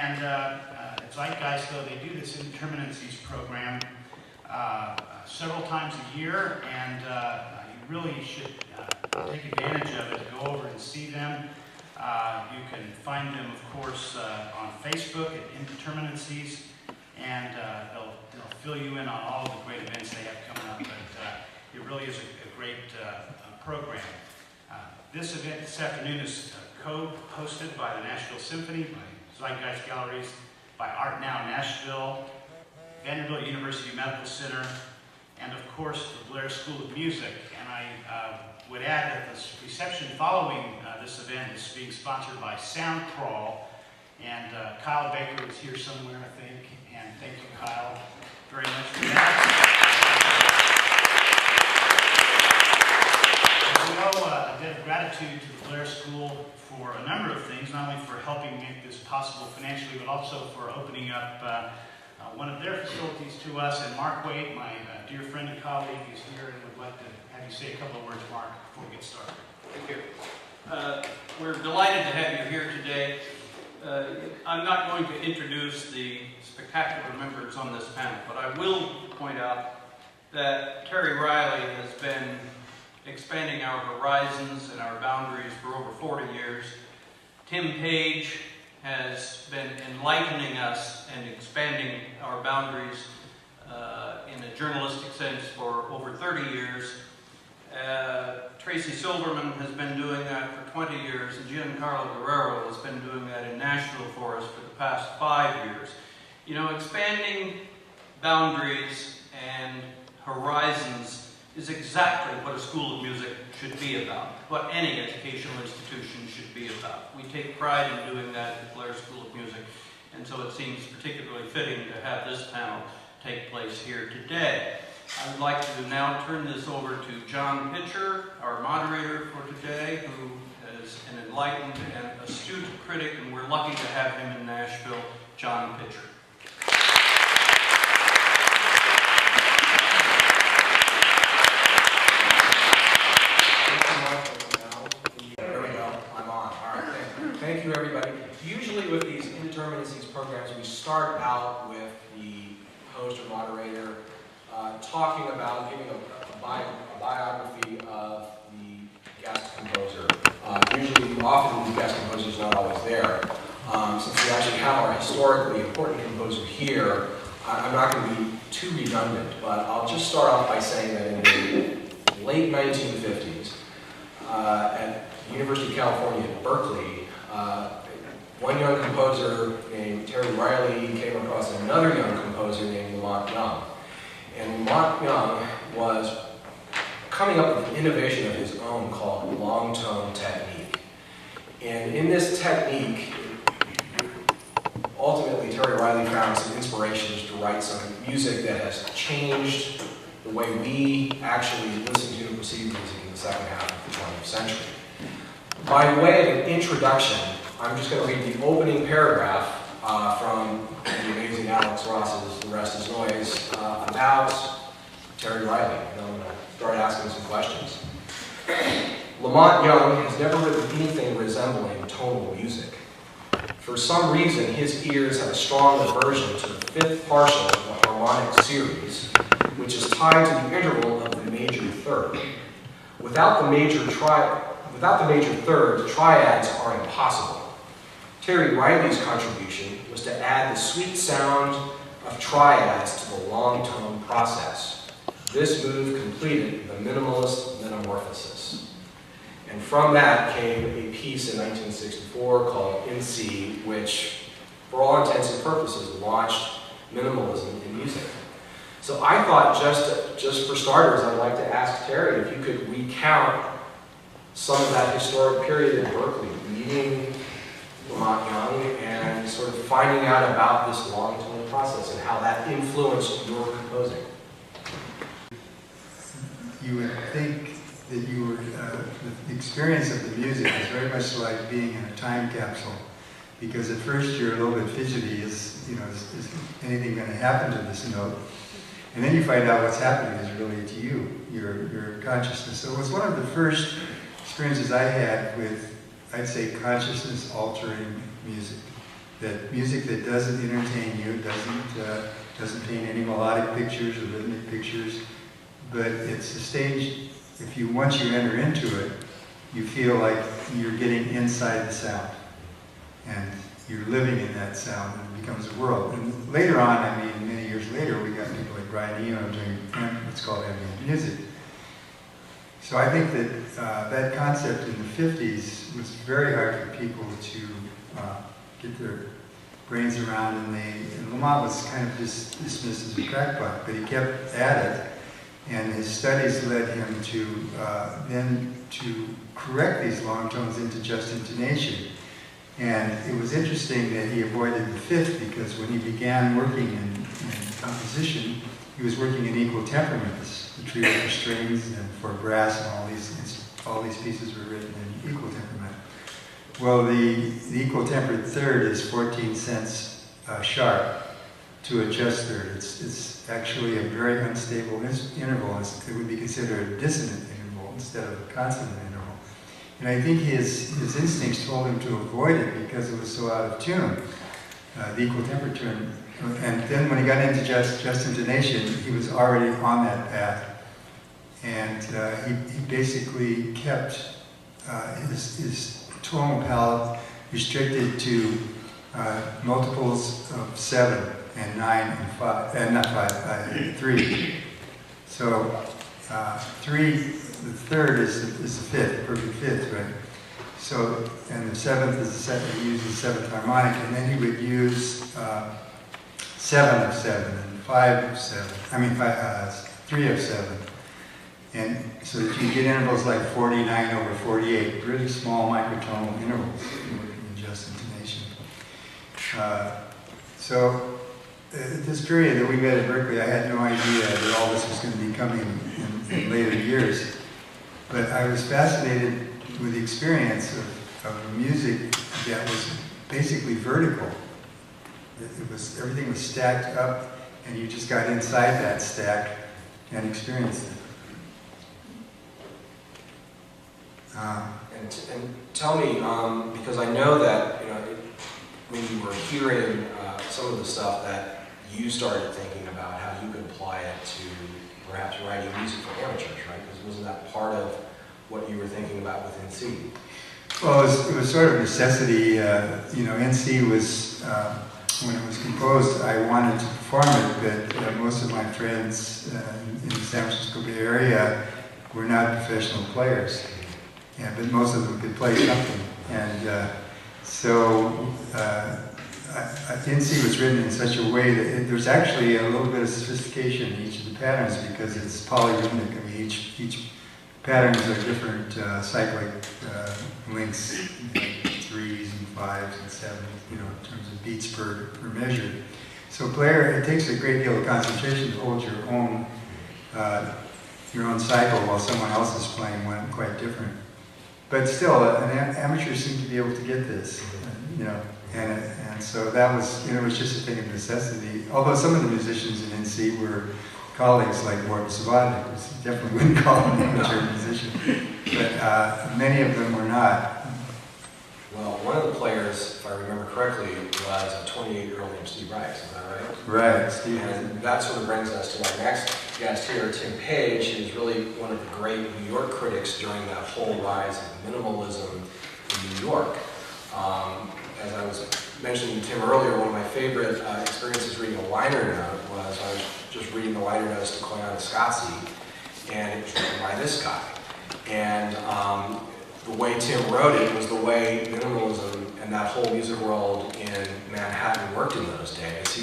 And at Zeitgeist, though, they do this Indeterminacies program several times a year, and you really should take advantage of it. Go over and see them. You can find them, of course, on Facebook at Indeterminacies, and they'll fill you in on all the great events they have coming up. But it really is a great program. This event this afternoon is co-hosted by the Nashville Symphony, by Zeitgeist Galleries, by ArtNowNashville, Vanderbilt University Medical Center, and of course the Blair School of Music. And I would add that the reception following this event is being sponsored by SoundCrawl, and Kyle Baker is here somewhere, I think, and thank you, Kyle, very much for that. As you know, a debt of gratitude to the Blair School for a number of things, not only for helping make this possible financially, but also for opening up one of their facilities to us. And Mark Wade, my dear friend and colleague, is here and would like to have you say a couple of words, Mark, before we get started. Thank you. We're delighted to have you here today. I'm not going to introduce the spectacular members on this panel, but I will point out that Terry Riley has been expanding our horizons and our boundaries for over 40 years. Tim Page has been enlightening us and expanding our boundaries in a journalistic sense for over 30 years. Tracy Silverman has been doing that for 20 years, and Giancarlo Guerrero has been doing that in Nashville for us for the past 5 years. You know, expanding boundaries and horizons is exactly what a school of music should be about, what any educational institution should be about. We take pride in doing that at Blair School of Music, and so it seems particularly fitting to have this panel take place here today. I would like to now turn this over to John Pitcher, our moderator for today, who is an enlightened and astute critic, and we're lucky to have him in Nashville. John Pitcher. Thank you, everybody. Usually with these Indeterminacies programs, we start out with the host or moderator talking about, giving a biography of the guest composer. Often the guest composer is not always there. Since we actually have our historically important composer here, I'm not going to be too redundant, but I'll just start off by saying that in the late 1950s, at the University of California at Berkeley, one young composer named Terry Riley came across another young composer named Lamont Young. And Lamont Young was coming up with an innovation of his own called long tone technique. And in this technique, ultimately Terry Riley found some inspirations to write some music that has changed the way we actually listen to and perceive music in the second half of the 20th century. By way of an introduction, I'm just going to read the opening paragraph from the amazing Alex Ross's The Rest is Noise about Terry Riley. And I'm going to start asking some questions. Lamont Young has never written anything resembling tonal music. For some reason, his ears have a strong aversion to the fifth partial of the harmonic series, which is tied to the interval of the major third. Without the major third, the triads are impossible. Terry Riley's contribution was to add the sweet sound of triads to the long tone process. This move completed the minimalist metamorphosis. And from that came a piece in 1964 called In C, which, for all intents and purposes, launched minimalism in music. So I thought, just for starters, I'd like to ask Terry if you could recount some of that historic period in Berkeley, meeting Lamont Young and sort of finding out about this long tone process and how that influenced your composing. You would think that you were, the experience of the music is very much like being in a time capsule, because at first you're a little bit fidgety, is anything going to happen to this note? And then you find out what's happening is really to you, your consciousness. So it was one of the first experiences I had with, I'd say, consciousness-altering music. that music that doesn't entertain you, doesn't paint any melodic pictures or rhythmic pictures, but it's a stage, once you enter into it, you feel like you're getting inside the sound. And you're living in that sound, and it becomes a world. And later on, many years later, we got people like Brian Eno doing what's called ambient music. So I think that that concept in the 50s was very hard for people to get their brains around, and Lamont was kind of just dismissed as a crackpot, but he kept at it, and his studies led him to then to correct these long tones into just intonation. And it was interesting that he avoided the fifth, because when he began working in composition, he was working in equal temperaments. The trio for strings and for brass and all these pieces were written in equal temperament. Well, the equal tempered third is 14 cents sharp to a just third. It's actually a very unstable interval. It would be considered a dissonant interval instead of a consonant interval. And I think his instincts told him to avoid it because it was so out of tune, the equal tempered tune. And then when he got into just intonation, he was already on that path. And he basically kept his tonal palette restricted to multiples of 7 and 9 and 5, and not 5, 3. So 3, the third is the fifth, the perfect fifth, right? So, and the seventh is the second, he uses the seventh harmonic, and then he would use 7 of 7 and 5 of 7, 3 of 7. And so that you get intervals like 49 over 48, really small microtonal intervals in just intonation. So at this period that we met at Berkeley, I had no idea that all this was going to be coming in later years. But I was fascinated with the experience of music that was basically vertical. Everything was stacked up, and you just got inside that stack and experienced it. And tell me, because I know that when you were hearing some of the stuff that you started thinking about how you could apply it to perhaps writing music for amateurs, right? Because wasn't that part of what you were thinking about with NC? Well, it was sort of necessity. NC was, when it was composed, I wanted to perform it, but most of my friends in the San Francisco Bay Area were not professional players. Yeah, but most of them could play something. And so NC was written in such a way that there's actually a little bit of sophistication in each of the patterns because it's polyrhythmic. Each patterns are different cyclic links, 3s and 5s and 7s, in terms of beats per measure. So it takes a great deal of concentration to hold your own cycle while someone else is playing one quite different. But still, amateurs seem to be able to get this, and so that was, it was just a thing of necessity. Although some of the musicians in NC were colleagues like Morton Savant, who definitely wouldn't call him an amateur musician, but many of them were not. Well, one of the players, if I remember correctly, was a 28-year-old named Steve Rice, is that right? Right, Steve. And that sort of brings us to our next guest here, Tim Page, who's really one of the great New York critics during that whole rise of minimalism in New York. As I was mentioning to Tim earlier, one of my favorite experiences reading a liner note was I was just reading the liner notes to Koyaanisqatsi, and it was written by this guy. And the way Tim wrote it was the way minimalism and that whole music world in Manhattan worked in those days.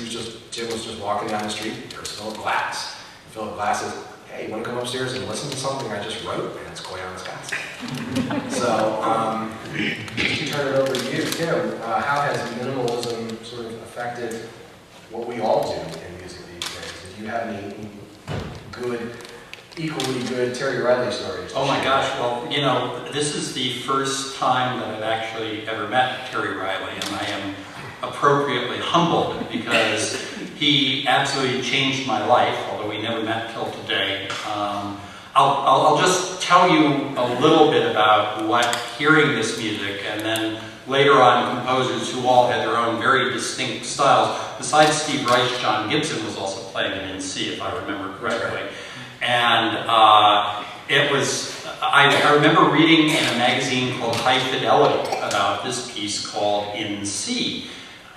Tim was just walking down the street, there's Philip Glass. And Philip Glass says, hey, you want to come upstairs and listen to something I just wrote? And it's Koyaanisqatsi. So, just to turn it over to you, Tim, how has minimalism sort of affected what we all do in music these days? Do you have any equally good Terry Riley stories? Oh my gosh, well, this is the first time that I've actually ever met Terry Riley, and I am appropriately humbled because he absolutely changed my life, although we never met till today. I'll just tell you a little bit about what hearing this music, and then later on composers who all had their own very distinct styles. Besides Steve Reich, John Gibson was also playing it in C, if I remember correctly. And it was, I remember reading in a magazine called High Fidelity about this piece called In C.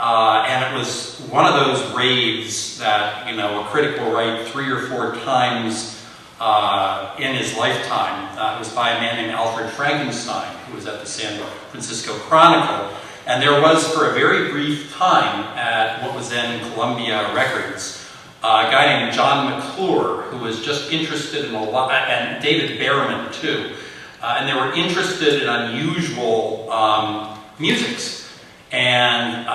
And it was one of those raves that, you know, a critic will write 3 or 4 times in his lifetime. It was by a man named Alfred Frankenstein, who was at the San Francisco Chronicle. And there was, for a very brief time, at what was then Columbia Records, a guy named John McClure, who was just interested in a lot, and David Behrman too, and they were interested in unusual musics. And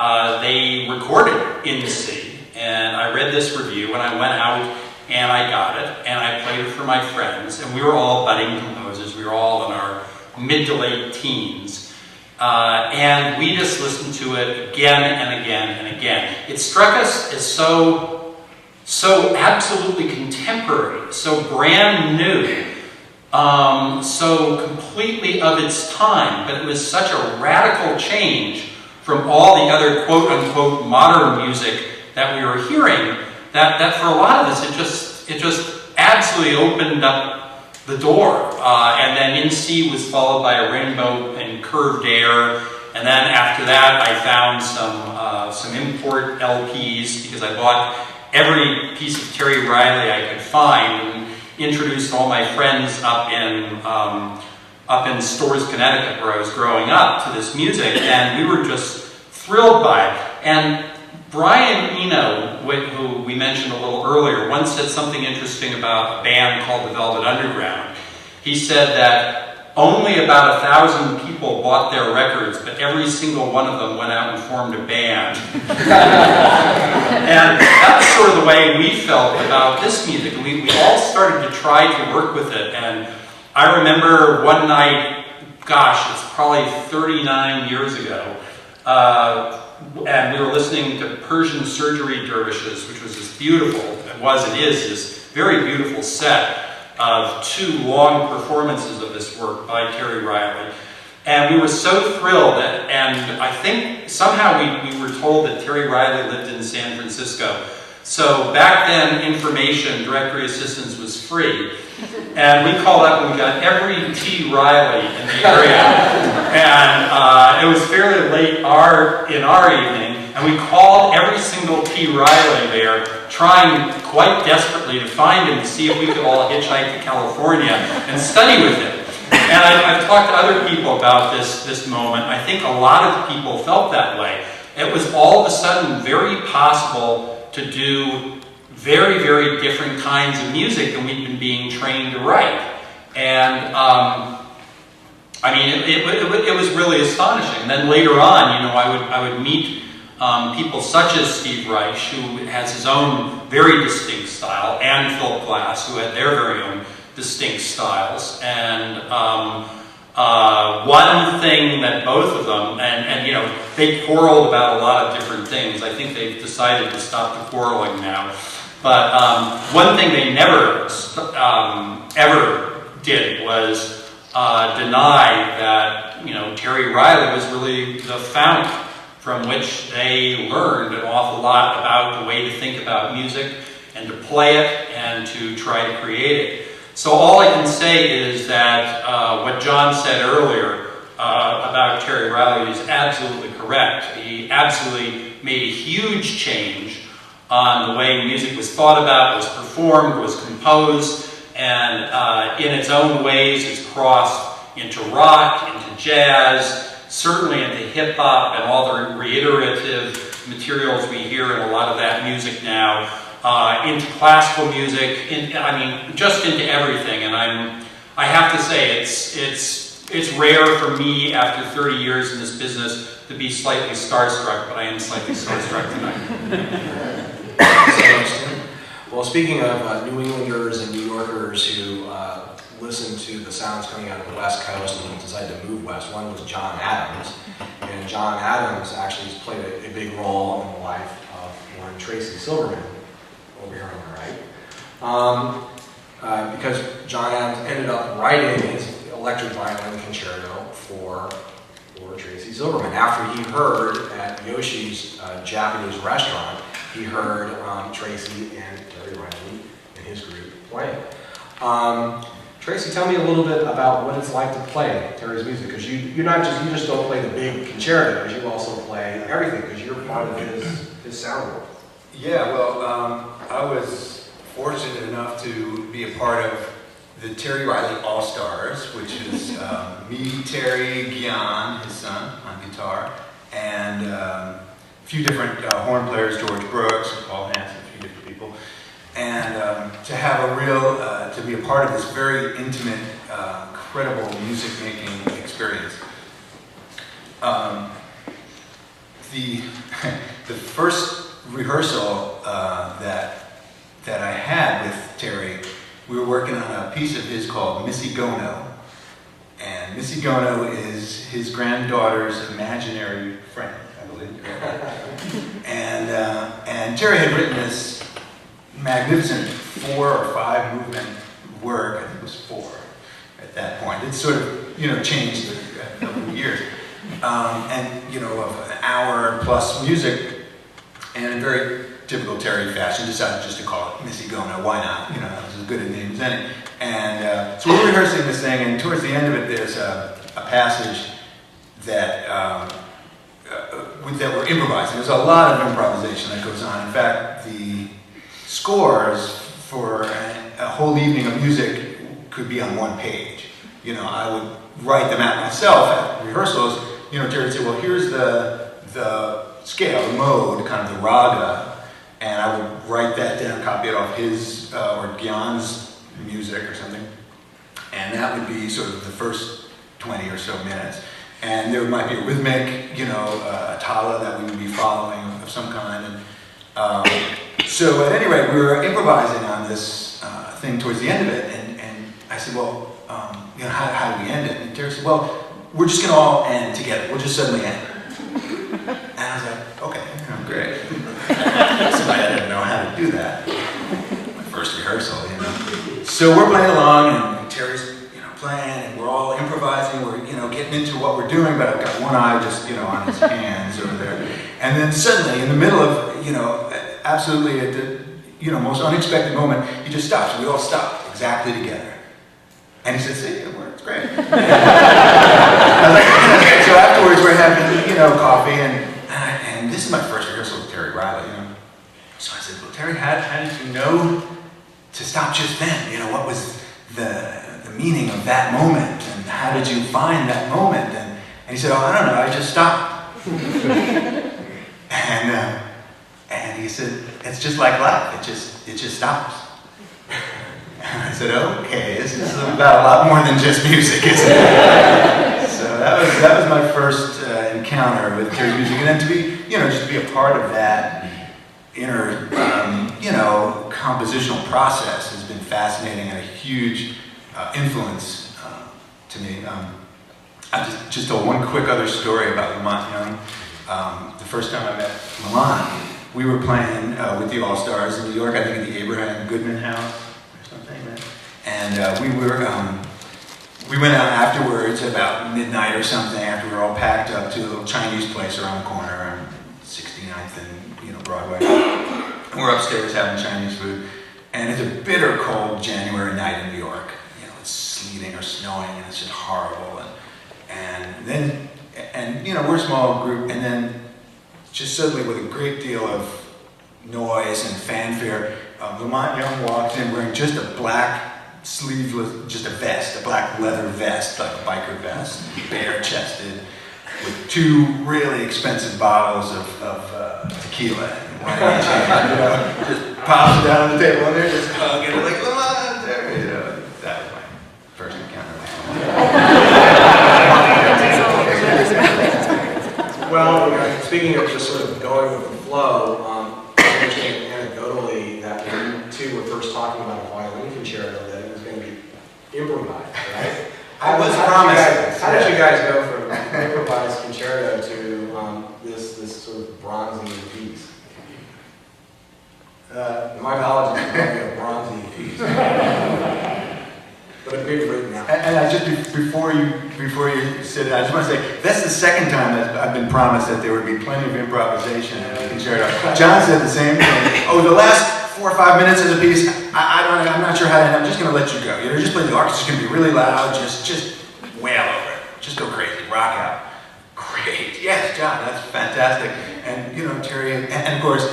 they recorded In C, and I read this review, and I went out and I got it, and I played it for my friends, and we were all budding composers. We were all in our mid to late teens, and we just listened to it again and again and again. It struck us as so absolutely contemporary, so brand new, so completely of its time, but it was such a radical change from all the other quote-unquote modern music that we were hearing, that for a lot of us, it just absolutely opened up the door. And then In C was followed by a Rainbow and Curved Air, and then after that I found some import LPs, because I bought every piece of Terry Riley I could find, and introduced all my friends up in Storrs, Connecticut, where I was growing up, to this music, and we were just thrilled by it. And Brian Eno, who we mentioned a little earlier, once said something interesting about a band called the Velvet Underground. He said that only about 1,000 people bought their records, but every single one of them went out and formed a band. And that was sort of the way we felt about this music. We all started to try to work with it. And I remember one night, gosh, it's probably 39 years ago, and we were listening to Persian Surgery Dervishes, which was this beautiful, it is, this very beautiful set of 2 long performances of this work by Terry Riley. And we were so thrilled, and I think somehow we were told that Terry Riley lived in San Francisco. So back then, information, directory assistance was free. And we called up and we got every T. Riley in the area. And it was fairly late in our evening, and we called every single T. Riley there, trying quite desperately to find him, to see if we could all hitchhike to California and study with him. And I've talked to other people about this moment. I think a lot of people felt that way. It was all of a sudden very possible to do very, very different kinds of music than we'd been being trained to write. And I mean, it was really astonishing. And then later on, you know, I would meet people such as Steve Reich, who has his own very distinct style, and Philip Glass, who had their very own distinct styles. And one thing that both of them, and you know, they quarreled about a lot of different things. I think they've decided to stop the quarreling now. But one thing they never ever did was deny that, you know, Terry Riley was really the fount from which they learned an awful lot about the way to think about music and to play it and to try to create it. So all I can say is that what John said earlier about Terry Riley is absolutely correct. He absolutely made a huge change on the way music was thought about, was performed, was composed, and in its own ways it's crossed into rock, into jazz, certainly into hip-hop and all the reiterative materials we hear in a lot of that music now, into classical music, I mean, just into everything. And I have to say, it's rare for me after 30 years in this business to be slightly starstruck, but I am slightly starstruck tonight. Well, speaking of New Englanders and New Yorkers who listen to the sounds coming out of the West Coast and decided to move west, one was John Adams. And John Adams actually has played a big role in the life of one Tracy Silverman, over here on the right. because John Adams ended up writing his electric violin concerto for Tracy Silverman. After he heard at Yoshi's Japanese restaurant, he heard Tracy and Terry Riley and his group playing. Tracy, tell me a little bit about what it's like to play Terry's music, because you just don't play the big concertos, you also play everything, because you're part of his sound world. Yeah, well, I was fortunate enough to be a part of the Terry Riley All-Stars, which is me, Terry, Gian, his son, on guitar, and a few different horn players, George Brooks, Paul Hansen, a few different people. And to have a real, to be a part of this very intimate, incredible music-making experience. The first rehearsal that I had with Terry, we were working on a piece of his called Missy Gono. And Missy Gono is his granddaughter's imaginary friend, I believe. And Terry had written this magnificent 4 or 5 movement work. I think it was 4 at that point. It sort of, changed over the years. And, of an hour plus music, and in very typical Terry fashion, decided just to call it Missy Gono. Why not? It was as good a name as any. And so we're rehearsing this thing, and towards the end of it, there's a passage that we're improvising. There's a lot of improvisation that goes on. In fact, the scores for a whole evening of music could be on 1 page. I would write them out myself at rehearsals. Terry would say, well, here's the scale, the mode, kind of the raga, and I would write that down, copy it off his or Gian's music or something, and that would be sort of the first 20 or so minutes. And there might be a rhythmic, a tala that we would be following of some kind. And so at any rate, we were improvising on this thing towards the end of it, and I said, well, how do we end it? And Terry said, well, we're just going to all end together. We'll just suddenly end. And I was like, okay, great. So I didn't know how to do that. My first rehearsal, So we're playing along, and Terry's, playing, and we're all improvising. We're, getting into what we're doing, but I've got one eye just, on his hands over there. And then suddenly, in the middle of, absolutely at the, most unexpected moment, he just stops. We all stop exactly together. And he said, see, it works great. I was like, okay. So afterwards, we're having, coffee, and this is my first rehearsal with Terry Riley, So I said, well, Terry, how did you know to stop just then? What was the meaning of that moment, and how did you find that moment? And he said, oh, I don't know, I just stopped. And he said, it's just like life, it just stops. And I said, okay, this is about a lot more than just music, isn't it? So that was my first encounter with Terry's music, and then to be, just to be a part of that inner, compositional process has been fascinating and a huge influence to me. I just told one quick other story about Lamont Young. The first time I met Lamont, we were playing with the All-Stars in New York, I think at the Abraham Goodman House or something, right? And we went out afterwards about midnight or something, after we were all packed up, to a little Chinese place around the corner on 69th and Broadway. We're upstairs having Chinese food, and it's a bitter cold January night in New York. It's sleeting or snowing, and it's just horrible. And then we're a small group, and then just suddenly, with a great deal of noise and fanfare, Lamont Young walked in wearing just a black sleeveless, just a vest, a black leather vest, like a biker vest, bare-chested, with 2 really expensive bottles of tequila. One in each hand, just pops it down on the table, and they're just hugging it like, Lamont, there, That was my first encounter with Lamont. Well, speaking of just sort of going with the flow, I understand anecdotally that when you two were first talking about a violin concerto, that it was going to be improvised, right? I was promised. How did you guys go from improvised concerto to this sort of bronzy piece? My apologies for making a bronzy piece. And I just, before you sit down, I just want to say, that's the second time that I've been promised that there would be plenty of improvisation in the concerto. John said the same thing. Oh, the last 4 or 5 minutes of the piece, I'm not sure how to end. I'm just going to let you go. You know, just play the orchestra's going to be really loud. Just wail over it. Just go crazy. Rock out. Great. Yes, John, that's fantastic. And, you know, Terry, and of course,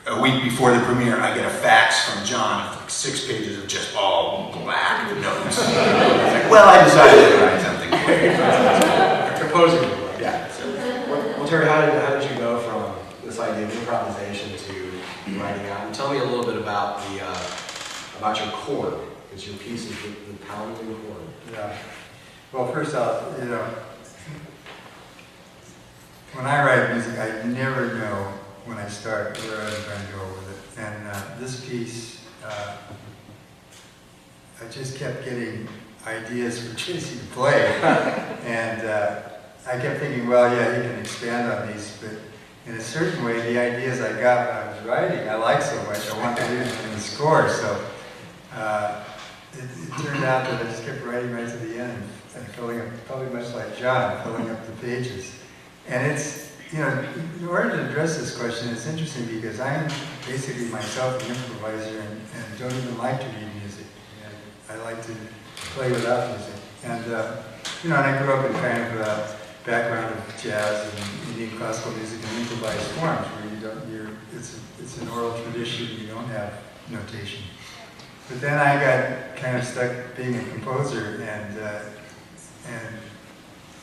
a week before the premiere, I get a fax from John of like 6 pages of just all black notes. Well, I decided to write something Composing. Yeah. Well, Terry, how did you go from this idea of improvisation to writing out? And tell me a little bit about about your chord, because your piece is the pounding chord. Yeah. Well, first off, you know, when I write music, I never know when I start where I'm going to go with it. And this piece, I just kept getting ideas for Tracy to play. And I kept thinking, well, yeah, he can expand on these, but in a certain way, the ideas I got when I was writing, I liked so much, I wanted to use them in the score. So it turned out that I just kept writing right to the end and filling up, probably much like John, filling up the pages. And it's, you know, in order to address this question, it's interesting because I'm basically myself an improviser and don't even like to read music. And I like to play without music. And, you know, and I grew up in kind of a background of jazz and Indian classical music and improvised forms where you don't, it's an oral tradition, you don't have notation. But then I got kind of stuck being a composer and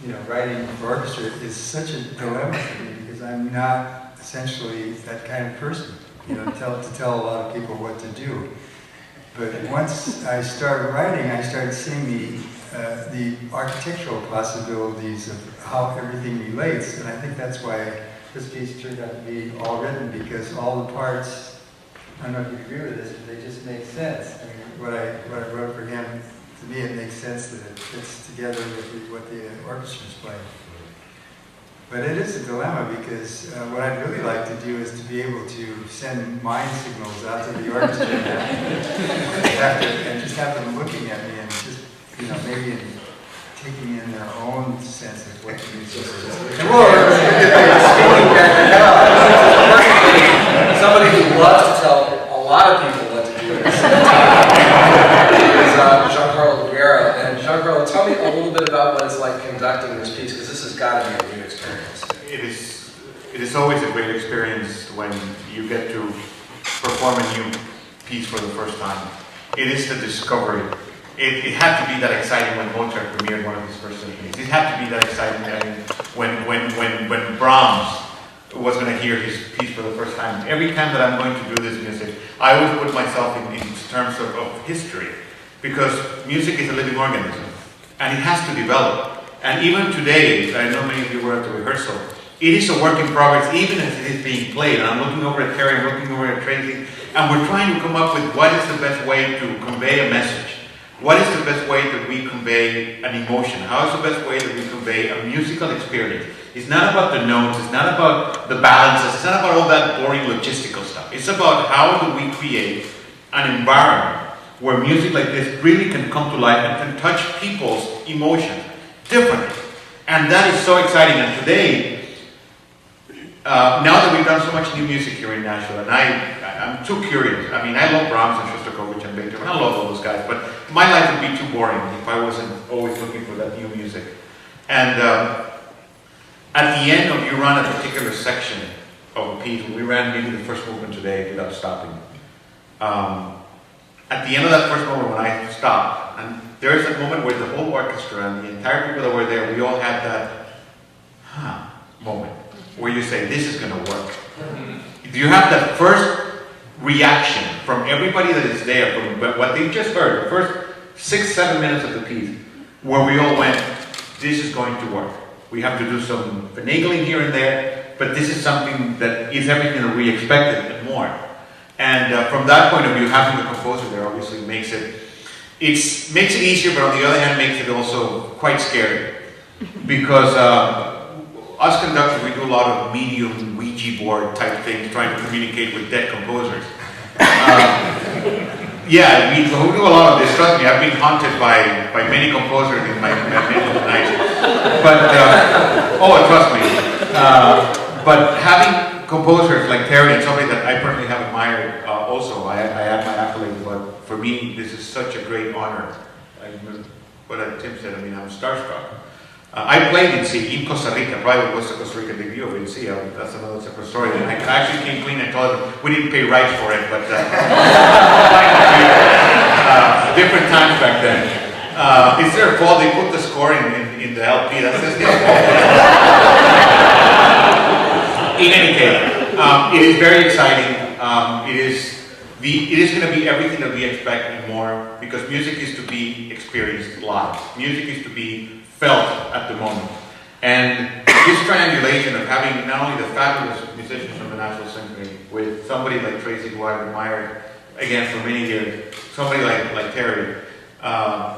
you know, writing for orchestra is such a dilemma for me because I'm not essentially that kind of person, you know, to tell a lot of people what to do. But once I started writing, I started seeing the architectural possibilities of how everything relates, and I think that's why this piece turned out to be all written, because all the parts, I don't know if you agree with this, but they just make sense. I mean, what I wrote for him, to me it makes sense that it fits together with what the orchestra's playing. But it is a dilemma because what I'd really like to do is to be able to send mind signals out to the orchestra and just have them looking at me and just, you know, maybe taking in their own sense of what the music is. Somebody who loves to tell a lot of people what to do is Giancarlo Guerrero. And Giancarlo, tell me a little bit about what it's like conducting this piece, because this has got to be a new experience. It is always a great experience when you get to perform a new piece for the first time. It is the discovery. It had to be that exciting when Mozart premiered one of his first symphonies. It had to be that exciting when Brahms was going to hear his piece for the first time. Every time that I'm going to do this music, I always put myself in terms of history, because music is a living organism, and it has to develop. And even today, I know many of you were at the rehearsal, it is a work in progress, even as it is being played. And I'm looking over at Terry, I'm looking over at Tracy, and we're trying to come up with what is the best way to convey a message. What is the best way that we convey an emotion? How is the best way that we convey a musical experience? It's not about the notes, it's not about the balances, it's not about all that boring logistical stuff. It's about how do we create an environment where music like this really can come to life and can touch people's emotions differently. And that is so exciting. And today, now that we've done so much new music here in Nashville, and I'm too curious. I mean, I love Brahms and Shostakovich and Beethoven. I love all those guys, but my life would be too boring if I wasn't always looking for that new music. And at the end of, you run a particular section of a piece. We ran maybe the first movement today without stopping. At the end of that first moment when I stopped, and there is a moment where the whole orchestra and the entire people that were there, we all had that moment where you say, this is going to work. You have that first reaction from everybody that is there, from what they just heard, the first 6-7 minutes of the piece, where we all went, this is going to work. We have to do some finagling here and there, but this is something that is everything that we expected and more. And from that point of view, having the composer there obviously makes it easier, but on the other hand, makes it also quite scary. Because us conductors, we do a lot of medium Ouija board type things, trying to communicate with dead composers. Yeah, we do a lot of this. Trust me, I've been haunted by many composers in my middle nights. But trust me. But having composers like Terry and somebody that I personally have admired, also I add my accolades. But for me, this is such a great honor. What Tim said, I mean, I'm starstruck. I played in Costa Rica. Probably was the Costa Rica debut of NC. That's another separate story. And I actually came clean and told them we didn't pay rights for it, but different times back then. It's their fault. They put the score in the LP. That's just their fault. In any case, it is very exciting. It is going to be everything that we expect and more, because music is to be experienced live. Music is to be felt at the moment. And this triangulation of having not only the fabulous musicians from the Nashville Symphony with somebody like Tracy, who I've admired again for many years, somebody like Terry,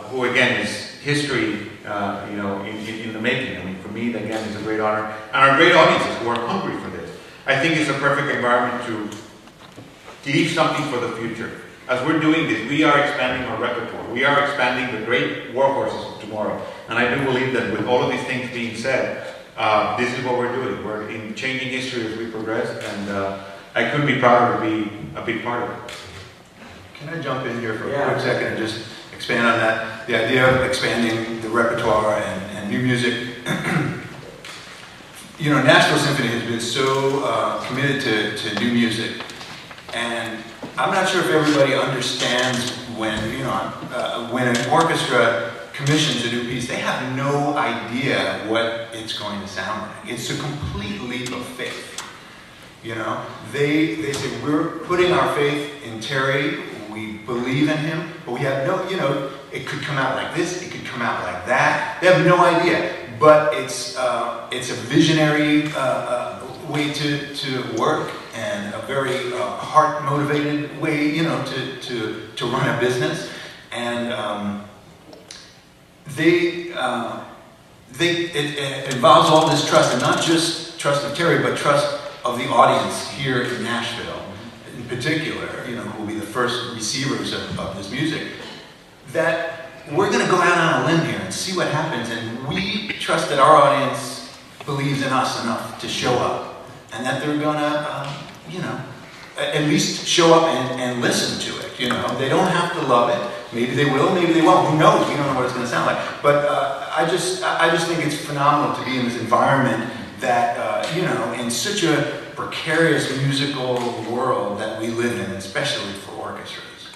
who again is history, in the making. I mean, for me, again, it's a great honor, and our great audiences who are hungry for this. I think it's a perfect environment to leave something for the future. As we're doing this, we are expanding our repertoire. We are expanding the great workhorses of tomorrow. And I do believe that with all of these things being said, this is what we're doing. We're changing history as we progress, and I couldn't be prouder to be a big part of it. Can I jump in here for a quick second and just expand on that? The idea of expanding the repertoire and new music. Nashville Symphony has been so committed to new music. And I'm not sure if everybody understands when an orchestra commissions a new piece, they have no idea what it's going to sound like. It's a complete leap of faith. They say, we're putting our faith in Terry, we believe in him, but we have no, it could come out like this, it could come out like that. They have no idea, but it's a visionary way to work, and a very heart-motivated way, to run a business. And it involves all this trust, and not just trust of Terry, but trust of the audience here in Nashville, in particular, who will be the first receivers of this music. That we're going to go out on a limb here and see what happens, and we trust that our audience believes in us enough to show up, and that they're going to, at least show up and listen to it. They don't have to love it. Maybe they will, maybe they won't. Who knows? We don't know what it's going to sound like. But I just think it's phenomenal to be in this environment that, in such a precarious musical world that we live in, especially for orchestras.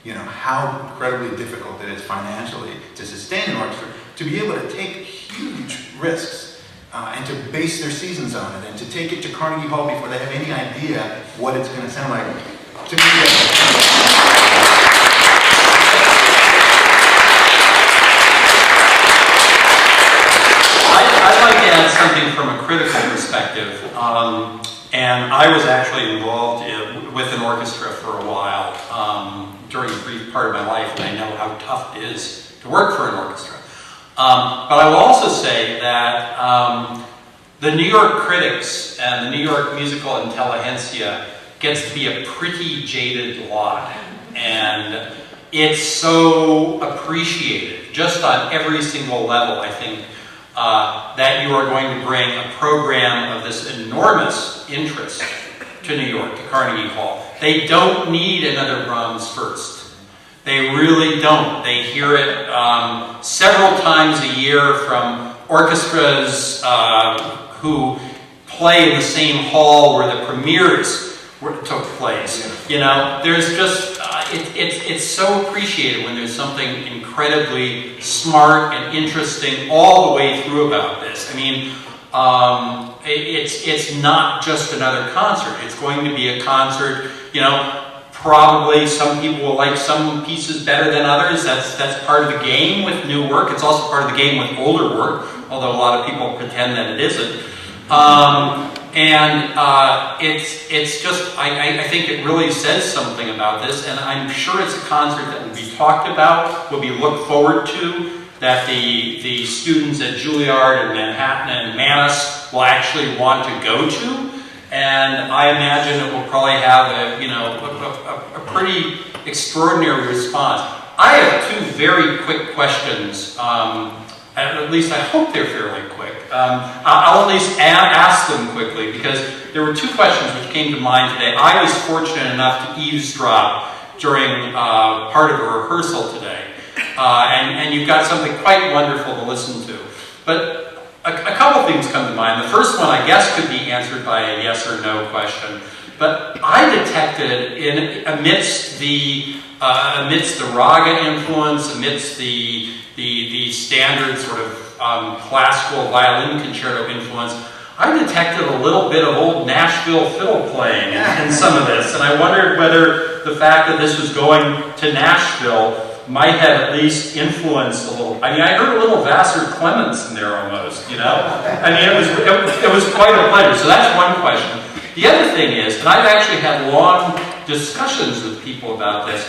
How incredibly difficult it is financially to sustain an orchestra, to be able to take huge risks. And to base their seasons on it, and to take it to Carnegie Hall before they have any idea what it's going to sound like. To me, I'd like to add something from a critical perspective. And I was actually involved with an orchestra for a while during a brief part of my life, and I know how tough it is to work for an orchestra. But I will also say that the New York critics and the New York musical intelligentsia gets to be a pretty jaded lot. And it's so appreciated, just on every single level, I think, that you are going to bring a program of this enormous interest to New York, to Carnegie Hall. They don't need another Brahms first. They really don't. They hear it several times a year from orchestras who play in the same hall where the premieres took place. There's just, it's so appreciated when there's something incredibly smart and interesting all the way through about this. I mean, it's not just another concert. It's going to be a concert, probably some people will like some pieces better than others. That's part of the game with new work. It's also part of the game with older work, although a lot of people pretend that it isn't. It's just, I think it really says something about this, and I'm sure it's a concert that will be talked about, will be looked forward to, that the students at Juilliard and Manhattan and Manus will actually want to go to. And I imagine it will probably have a pretty extraordinary response. I have two very quick questions. At least I hope they're fairly quick. I'll at least ask them quickly because there were two questions which came to mind today. I was fortunate enough to eavesdrop during part of a rehearsal today. And you've got something quite wonderful to listen to. But a couple things come to mind. The first one, I guess, could be answered by a yes or no question. But I detected amidst the raga influence, amidst the standard sort of classical violin concerto influence, I detected a little bit of old Nashville fiddle playing in some of this, and I wondered whether the fact that this was going to Nashville might have at least influenced a little. I mean, I heard a little Vassar Clements in there almost, you know? I mean, it was quite a pleasure. So that's one question. The other thing is, and I've actually had long discussions with people about this,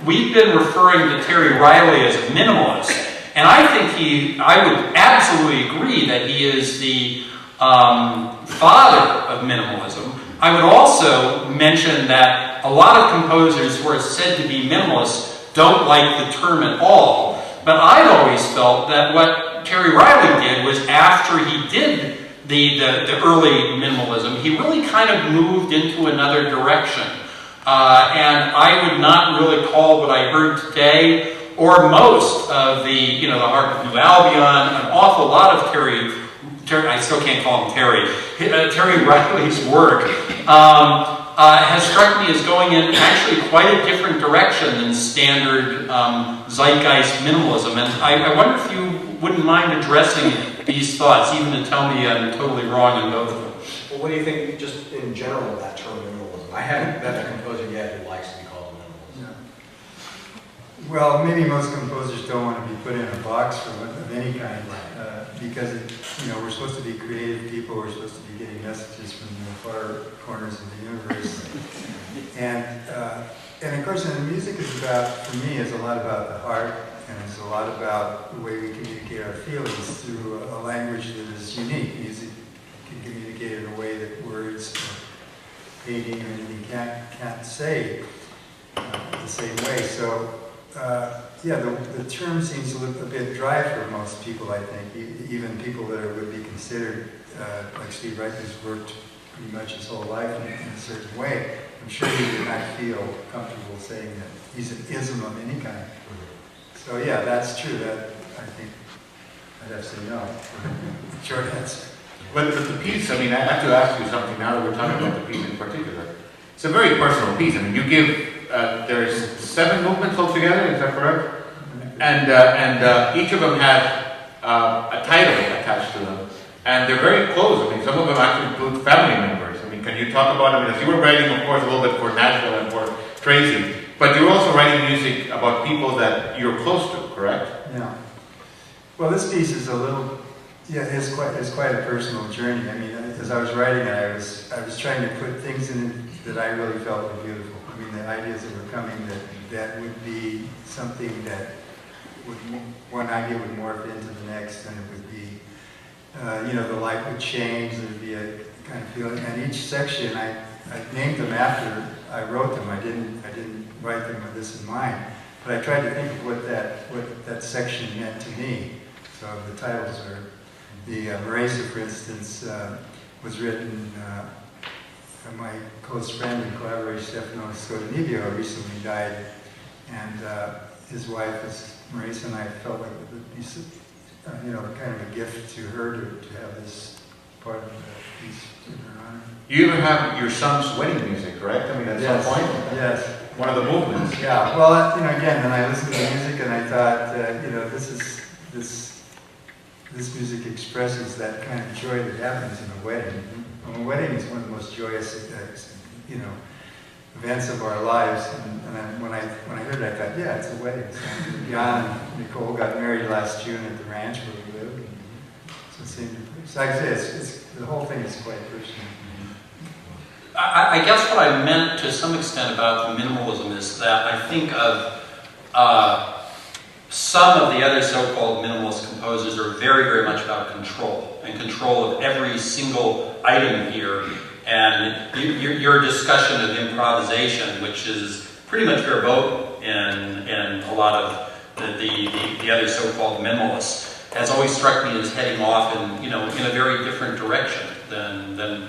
we've been referring to Terry Riley as a minimalist, and I think I would absolutely agree that he is the father of minimalism. I would also mention that a lot of composers who are said to be minimalists don't like the term at all, but I've always felt that what Terry Riley did was after he did the early minimalism, he really kind of moved into another direction. And I would not really call what I heard today, or most of the Harp of New Albion, an awful lot of Terry, I still can't call him Terry Riley's work, has struck me as going in actually quite a different direction than standard Zeitgeist minimalism. And I wonder if you wouldn't mind addressing these thoughts, even to tell me I'm totally wrong in both of them. Well, what do you think, just in general, of that term minimalism? I haven't met a composer yet who likes to be called a minimalist. Yeah. Well, maybe most composers don't want to be put in a box of any kind, because we're supposed to be creative people. We're supposed to be getting messages from the far corners of the universe, and of course, the music is for me, is a lot about the heart, and it's a lot about the way we communicate our feelings through a language that is unique. Music can communicate in a way that words, or painting, or anything can't say the same way. So. The term seems a bit dry for most people, I think, even people that would be considered, like Steve Reich, who's worked pretty much his whole life in a certain way. I'm sure he would not feel comfortable saying that he's an ism of any kind. So yeah, that's true. That I think I'd have to say no. Short answer. But the piece, I mean, I have to ask you something now that we're talking about the piece in particular. It's a very personal piece. I mean, you give, there's 7 movements altogether, is that correct? And each of them have a title attached to them. And they're very close. I mean, some of them actually include family members. I mean, can you talk about, I mean, as you were writing, of course, a little bit for Nashville and for Tracy, but you're also writing music about people that you're close to, correct? Yeah. Well, this piece is it's quite a personal journey. I mean, as I was writing it, I was trying to put things in it that I really felt were beautiful. I mean, the ideas that were coming that would be something that one idea would morph into the next, and it would be, the light would change. There would be a kind of feeling. And each section, I named them after I wrote them. I didn't write them with this in mind, but I tried to think of what that section meant to me. So the titles are the Marisa, for instance, was written. My close friend and collaborator Stefano Scotonibio recently died, and his wife is Marisa, and I felt like it would be, kind of a gift to her to have this part of the piece in her honor. You even have your son's wedding music, correct? I mean, at some point? Yes. One of the movements. Yeah. Well, again, when I listened to the music, and I thought, this music expresses that kind of joy that happens in a wedding. A wedding is one of the most joyous, events of our lives. And when I heard it, I thought, yeah, it's a wedding. So Jan and Nicole got married last June at the ranch where we live. So it seemed, like I say, the whole thing is quite personal. I guess what I meant to some extent about the minimalism is that I think of some of the other so-called minimalist composers are very, very much about control, and control of every single item here. And your discussion of improvisation, which is pretty much verboten in a lot of the other so-called minimalists, has always struck me as heading off in a very different direction than the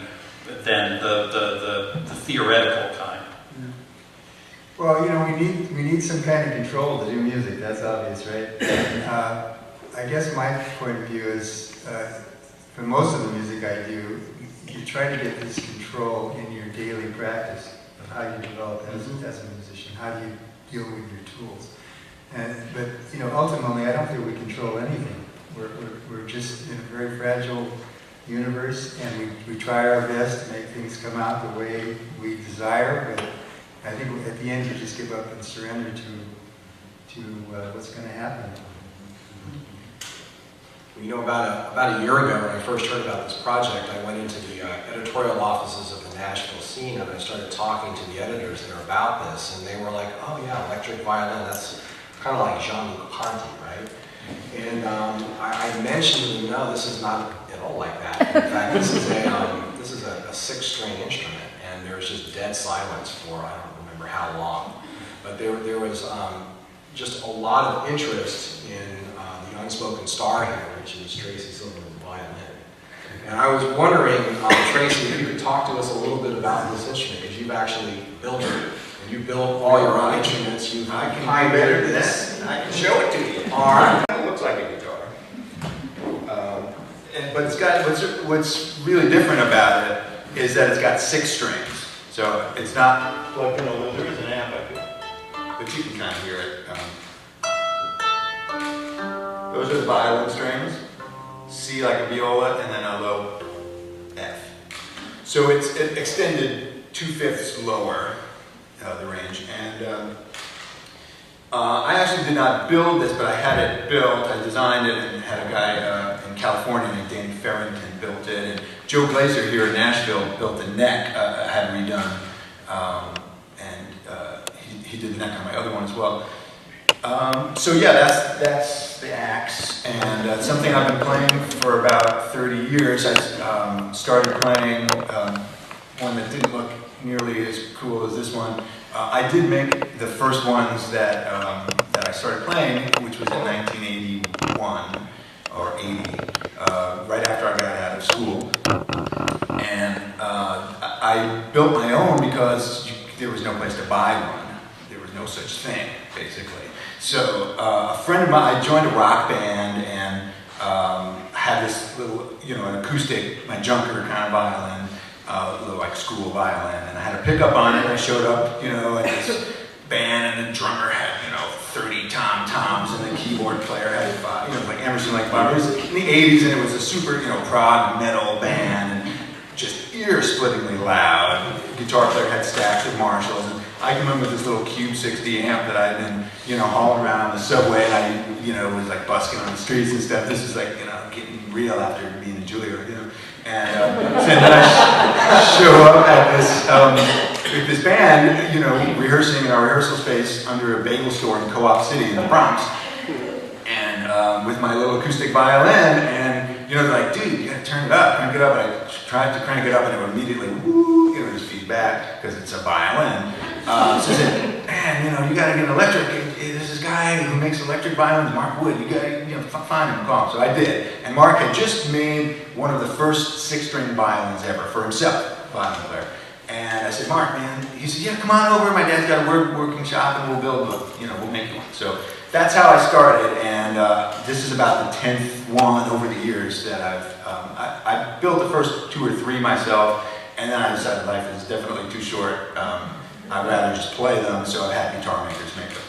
theoretical kind. Well, we need some kind of control to do music. That's obvious, right? I guess my point of view is, for most of the music I do, you try to get this control in your daily practice of how you develop as a musician. How do you deal with your tools? But ultimately, I don't feel we control anything. We're just in a very fragile universe, and we try our best to make things come out the way we desire. But I think at the end, you just give up and surrender to what's going to happen. About a year ago, when I first heard about this project, I went into the editorial offices of the Nashville scene, and I started talking to the editors that are about this, and they were like, "Oh yeah, electric violin, that's kind of like Jean-Luc Ponty, right?" And I mentioned to them, "No, this is not at all like that. In fact, this is a six-string instrument, and there's just dead silence for I don't remember how long, but there was just a lot of interest in the unspoken star here, which is Tracy Silverman's violin." And I was wondering, Tracy, if you could talk to us a little bit about this instrument, because you've actually built it. And you built all your own instruments. I can do better than this. I can show it to you. All right. It looks like a guitar. But it's got, what's really different about it is that it's got 6 strings. So it's not plugged in, although there is an amp I could, but you can kind of hear it. Those are the violin strings. C like a viola, and then a low F. So it's extended 2/5 lower, the range. And I actually did not build this, but I had it built. I designed it and had a guy in California named Danny Farrington built it. And Joe Glazer here in Nashville built the neck, I had redone. He did the neck on my other one as well. So yeah, that's the axe, and something I've been playing for about 30 years. I started playing one that didn't look nearly as cool as this one. I did make the first ones that I started playing, which was in 1981 or 80, right after I got out of school. And I built my own because there was no place to buy one. There was no such thing, basically. So a friend of mine, I joined a rock band and had this little, an acoustic, my junker kind of violin, a little like school violin, and I had a pickup on it, and I showed up, at this band, and the drummer had, 30 tom-toms, and the keyboard player had 5, like Emerson, like 5. It was in the 80s, and it was a super, prog metal band, and just ear-splittingly loud. The guitar player had stacks of Marshalls, and I can remember this little Cube 60 amp that I'd been, hauling around on the subway, and I, was like busking on the streets and stuff. This is like, getting real after being a Juilliard, And so then I show up at this, with this band, rehearsing in our rehearsal space under a bagel store in Co-op City in the Bronx, and with my little acoustic violin, and they're like, "Dude, you gotta turn it up, crank it up." And I tried to crank it up, and it would immediately, woo, just feedback because it's a violin. So I said, "Man, you gotta get an electric. There's this guy who makes electric violins, Mark Wood. You gotta, find him, call him." So I did, and Mark had just made one of the first 6-string violins ever for himself, violin player. And I said, "Mark, man," he said, "Yeah, come on over. My dad's got a working shop, and we'll build one. We'll make one." So that's how I started, and this is about the 10th one over the years that I built the first 2 or 3 myself, and then I decided life is definitely too short. I'd rather just play them, so I've had guitar makers make them.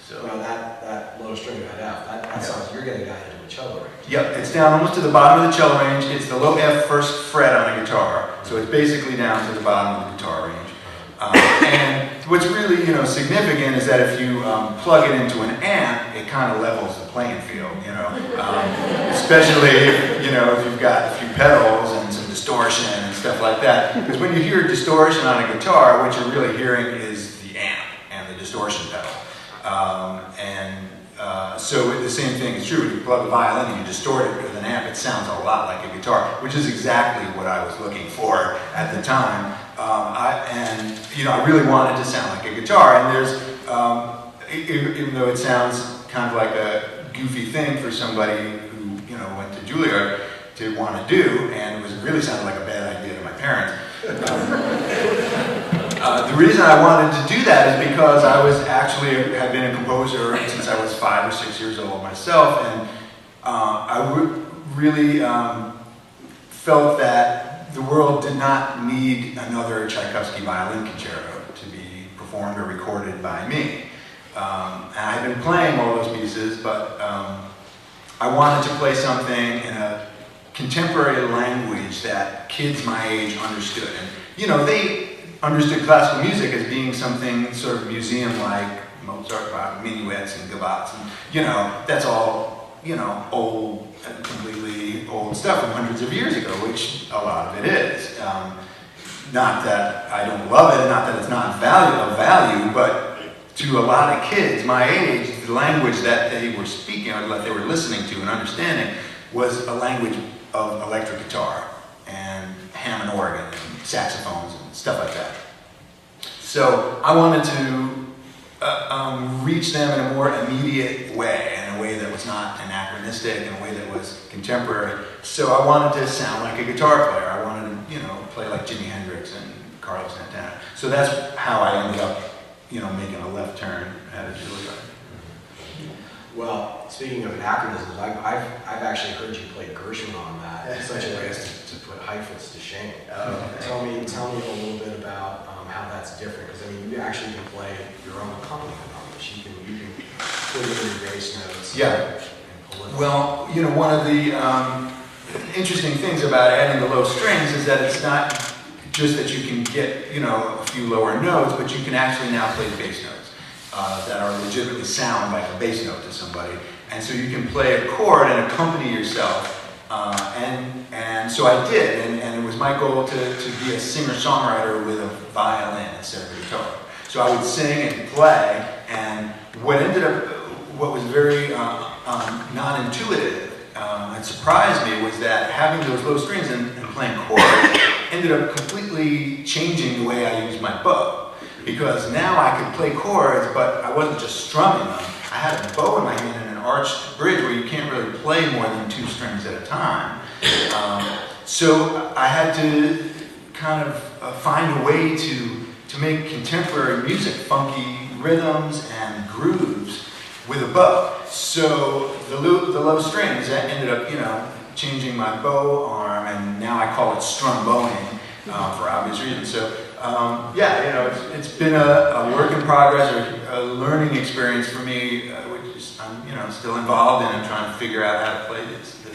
So Now that low string at F, that sounds, you're getting down into a cello range. Yep, it's down almost to the bottom of the cello range. It's the low F first fret on the guitar, so it's basically down to the bottom of the guitar range. And what's really significant is that if you plug it into an amp, it kind of levels the playing field. Especially if you've got a few pedals and some distortion and stuff like that. Because when you hear distortion on a guitar, what you're really hearing is the amp and the distortion pedal. So the same thing is true. When you plug a violin and you distort it with an amp, it sounds a lot like a guitar, which is exactly what I was looking for at the time. I really wanted to sound like a guitar. And there's, even though it sounds kind of like a goofy thing for somebody who, went to Juilliard to want to do, and it really sounded like a bad idea to my parents. The reason I wanted to do that is because I had been a composer since I was 5 or 6 years old myself, and I really felt that the world did not need another Tchaikovsky violin concerto to be performed or recorded by me. And I had been playing all those pieces, but I wanted to play something in a contemporary language that kids my age understood. And, they understood classical music as being something sort of museum-like, Mozart, Bach, minuets and gavottes, and, that's all, old, completely old stuff from hundreds of years ago, which a lot of it is. Not that I don't love it, and not that it's not of value, but to a lot of kids my age, the language that they were speaking, or that they were listening to and understanding, was a language of electric guitar and Hammond organ and saxophones and stuff like that. So I wanted to reach them in a more immediate way, in a way that was not anachronistic, in a way that was contemporary. So I wanted to sound like a guitar player. I wanted to, play like Jimi Hendrix and Carlos Santana. So that's how I ended up, making a left turn at a Juilliard. Well, speaking of anachronisms, I've actually heard you play Gershwin on that in such a way as to put Heifetz to shame. Tell me a little bit about how that's different, because you actually can play your own accompaniment on this. You can put it in your bass notes. Yeah. And pull it. Well, one of the interesting things about adding the low strings is that it's not just that you can get a few lower notes, but you can actually now play bass notes that are legitimately sound like a bass note to somebody. And so you can play a chord and accompany yourself. And so I did, and it was my goal to be a singer-songwriter with a violin instead of a guitar. So I would sing and play, and what was very non-intuitive and surprised me was that having those low strings and playing chords ended up completely changing the way I used my bow. Because now I could play chords, but I wasn't just strumming them. I had a bow in my hand and an arched bridge where you can't really play more than 2 strings at a time. So I had to kind of find a way to make contemporary music, funky rhythms and grooves with a bow. So the low strings that ended up, changing my bow arm, and now I call it strum bowing for obvious reasons. So it's been a work in progress, or a learning experience for me, which is I'm still involved in and trying to figure out how to play this thing.